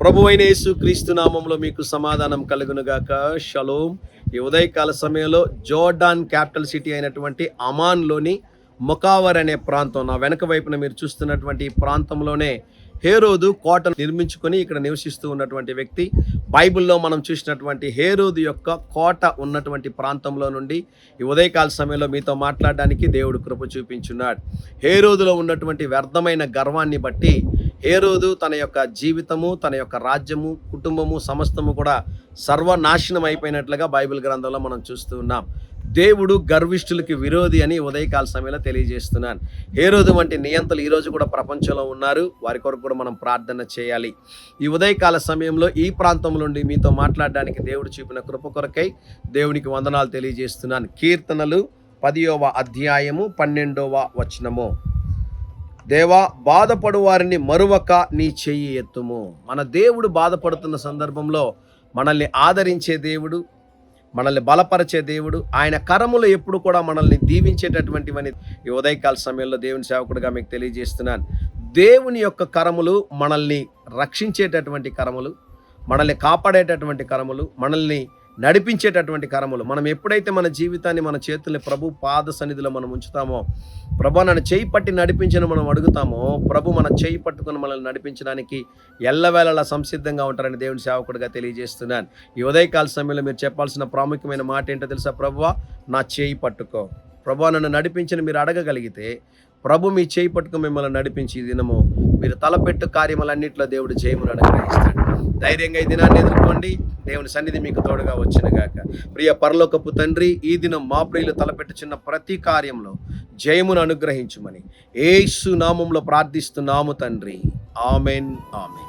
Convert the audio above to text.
ప్రభువైన యేసుక్రీస్తు నామములో మీకు సమాధానం కలుగునుగాక. షలోమ్. ఈ ఉదయకాల సమయంలో జోర్డాన్ క్యాపిటల్ సిటీ అయినటువంటి అమాన్లోని మొకావర్ అనే ప్రాంతం, నా వెనక వైపున మీరు చూస్తున్నటువంటి ఈ ప్రాంతంలోనే హేరోదు కోటను నిర్మించుకొని ఇక్కడ నివసిస్తూ ఉన్నటువంటి వ్యక్తి. బైబిల్లో మనం చూసినటువంటి హేరోదు యొక్క కోట ఉన్నటువంటి ప్రాంతంలో నుండి ఈ ఉదయకాల సమయంలో మీతో మాట్లాడడానికి దేవుడు కృప చూపించున్నాడు. హేరోదులో ఉన్నటువంటి వ్యర్థమైన గర్వాన్ని బట్టి హేరోదు తన యొక్క జీవితము, తన యొక్క రాజ్యము, కుటుంబము, సమస్తము కూడా సర్వనాశనం అయిపోయినట్లుగా బైబిల్ గ్రంథంలో మనం చూస్తూ ఉన్నాం. దేవుడు గర్విష్ఠులకి విరోధి అని ఉదయకాల సమయంలో తెలియజేస్తున్నాను. హేరోదు వంటి నియంతలు ఈరోజు కూడా ప్రపంచంలో ఉన్నారు. వారి కొరకు కూడా మనం ప్రార్థన చేయాలి. ఈ ఉదయకాల సమయంలో ఈ ప్రాంతం నుండి మీతో మాట్లాడడానికి దేవుడు చూపిన కృప కొరకై దేవునికి వందనాలు తెలియజేస్తున్నాను. కీర్తనలు 10వ అధ్యాయము 12వ వచనము. దేవా, బాధపడు వారిని మరువక నీ చెయ్యి ఎత్తుము. మన దేవుడు బాధపడుతున్న సందర్భంలో మనల్ని ఆదరించే దేవుడు, మనల్ని బలపరిచే దేవుడు. ఆయన కరములు ఎప్పుడు కూడా మనల్ని దీవించేటటువంటివని ఈ ఉదయకాల సమయంలో దేవుని సేవకుడిగా మీకు తెలియజేస్తున్నాను. దేవుని యొక్క కరములు మనల్ని రక్షించేటటువంటి కరములు, మనల్ని కాపాడేటటువంటి కరములు, మనల్ని నడిపించేటటువంటి కరములు. మనం ఎప్పుడైతే మన జీవితాన్ని, మన చేతుల్ని ప్రభు పాద సన్నిధిలో మనం ఉంచుతామో, ప్రభు నన్ను చేయి పట్టి నడిపించని మనం అడుగుతామో, ప్రభు మన చేయి పట్టుకుని మనల్ని నడిపించడానికి ఎల్లవేళలా సంసిద్ధంగా ఉంటారని దేవుని సేవకుడిగా తెలియజేస్తున్నాను. ఈ ఉదయకాల సమయంలో మీరు చెప్పాల్సిన ప్రాముఖ్యమైన మాట ఏంటో తెలుసా? ప్రభువా, నా చేయి పట్టుకో. ప్రభువా, నన్ను నడిపించని మీరు అడగగలిగితే ప్రభు మీ చేయి పట్టుకుని మిమ్మల్ని నడిపించి ఈ దినము మీరు తలపెట్టు కార్యములన్నింటిలో దేవుడు జయమును అనుగ్రహిస్తాడు. ధైర్యంగా ఈ దినాన్ని ఎదుర్కోండి. దేవుని సన్నిధి మీకు తోడుగా వచ్చునుగాక. ప్రియ పరలోకపు తండ్రి, ఈ దినం మా ప్రియులు తలపెట్టుచున్న ప్రతి కార్యంలో జయమును అనుగ్రహించుమని యేసు నామములో ప్రార్థిస్తున్నాము తండ్రి. Amen, amen.